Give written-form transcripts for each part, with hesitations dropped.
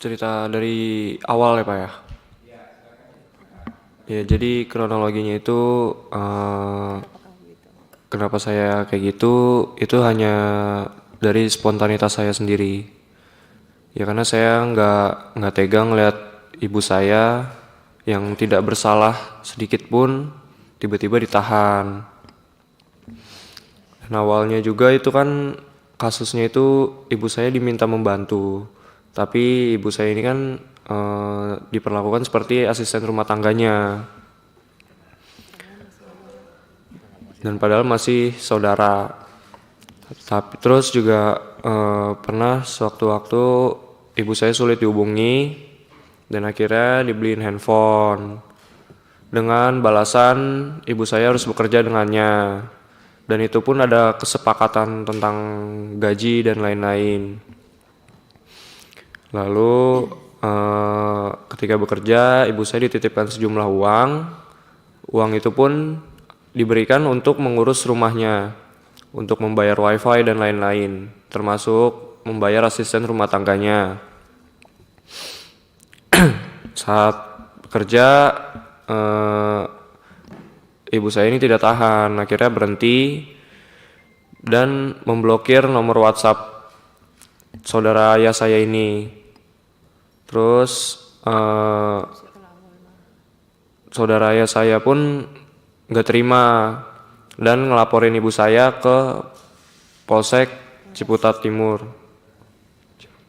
cerita dari awal ya Pak ya. Ya jadi kronologinya itu kenapa saya kayak gitu itu hanya dari spontanitas saya sendiri. Ya karena saya nggak tega ngeliat ibu saya yang tidak bersalah sedikit pun tiba-tiba ditahan. Dan awalnya juga itu kan kasusnya itu ibu saya diminta membantu, tapi ibu saya ini kan diperlakukan seperti asisten rumah tangganya, dan padahal masih saudara. Tapi terus juga pernah sewaktu-waktu ibu saya sulit dihubungi dan akhirnya dibeliin handphone dengan balasan ibu saya harus bekerja dengannya. Dan itu pun ada kesepakatan tentang gaji dan lain-lain. Lalu ketika bekerja, ibu saya dititipkan sejumlah uang. Uang itu pun diberikan untuk mengurus rumahnya, untuk membayar wifi dan lain-lain, termasuk membayar asisten rumah tangganya. Saat bekerja, ibu saya ini tidak tahan, akhirnya berhenti dan memblokir nomor WhatsApp saudara ayah saya ini. Terus saudara ayah saya pun nggak terima dan ngelaporin ibu saya ke Polsek Ciputat Timur.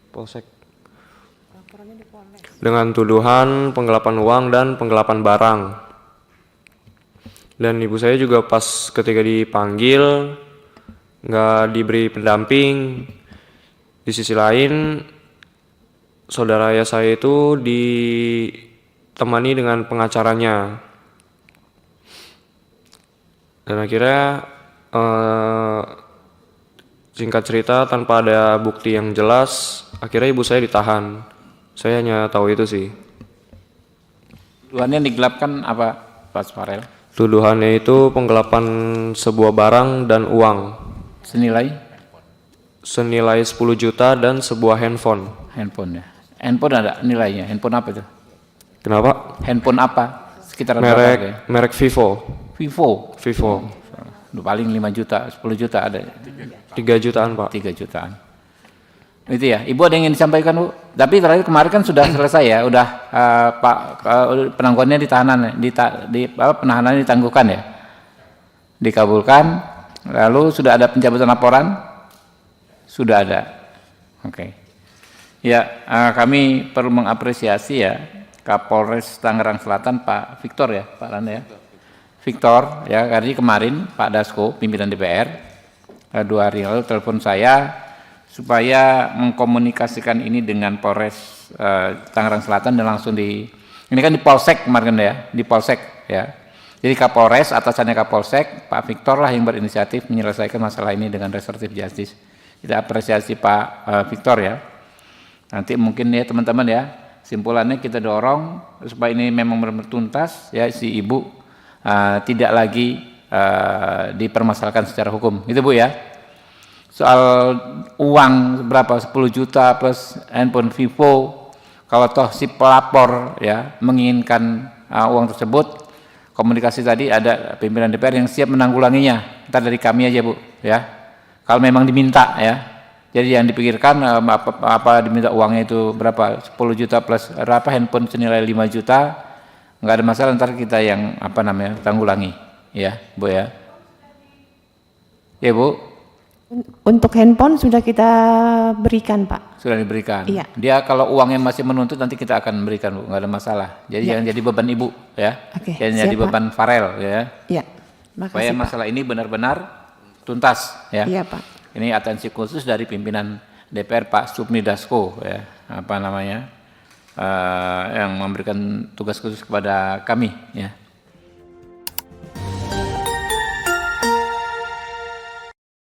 Polsek. Dengan tuduhan penggelapan uang dan penggelapan barang. Dan ibu saya juga pas ketika dipanggil nggak diberi pendamping. Di sisi lain saudara ayah saya itu ditemani dengan pengacaranya. Dan akhirnya singkat cerita tanpa ada bukti yang jelas, akhirnya ibu saya ditahan. Saya hanya tahu itu sih. Tuduhannya digelapkan apa, Pak Farel? Tuduhannya itu penggelapan sebuah barang dan uang. Senilai 10 juta dan sebuah handphone. handphone ya. Handphone ada nilainya. Handphone apa itu? Kenapa? Handphone apa? Sekitar berapa ya? Merek Vivo. Vivo. Paling 5 juta, 10 juta ada. 3 jutaan Pak. 3 jutaan. Itu ya. Ibu ada yang ingin disampaikan, Bu? Tapi terakhir kemarin kan sudah selesai ya, udah penangguhannya penahanannya ditangguhkan ya. Dikabulkan. Lalu sudah ada pencabutan laporan? Sudah ada. Oke. Ya, kami perlu mengapresiasi ya Kapolres Tangerang Selatan Pak Victor ya, Pak Randa ya. Victor ya, hari kemarin Pak Dasko pimpinan DPR 2 hari lalu telepon saya supaya mengkomunikasikan ini dengan Polres Tangerang Selatan dan langsung ini kan di Polsek kemarin ya, di Polsek ya. Jadi Kapolres, atasannya Kapolsek, Pak Victor lah yang berinisiatif menyelesaikan masalah ini dengan restoratif justice. Kita apresiasi Pak Victor ya. Nanti mungkin ya teman-teman ya, simpulannya kita dorong supaya ini memang benar-benar tuntas ya, si ibu tidak lagi dipermasalahkan secara hukum. Itu Bu ya. Soal uang berapa 10 juta plus handphone Vivo, kalau toh si pelapor ya menginginkan uang tersebut, komunikasi tadi ada pimpinan DPR yang siap menanggulanginya. Ntar dari kami aja Bu ya. Kalau memang diminta ya. Jadi yang dipikirkan apa diminta uangnya itu berapa 10 juta plus berapa handphone senilai 5 juta, nggak ada masalah, ntar kita yang tanggulangi ya Bu ya. Ya Bu. Untuk handphone sudah kita berikan Pak. Sudah diberikan. Iya. Dia kalau uangnya masih menuntut nanti kita akan berikan Bu, nggak ada masalah. Jadi jangan jadi beban Ibu ya. Oke, Jangan jadi beban Farel ya. Iya. Makasih Supaya Pak. masalah ini benar-benar tuntas ya. Iya Pak. Ini atensi khusus dari pimpinan DPR Pak Supni Dasko ya, yang memberikan tugas khusus kepada kami ya.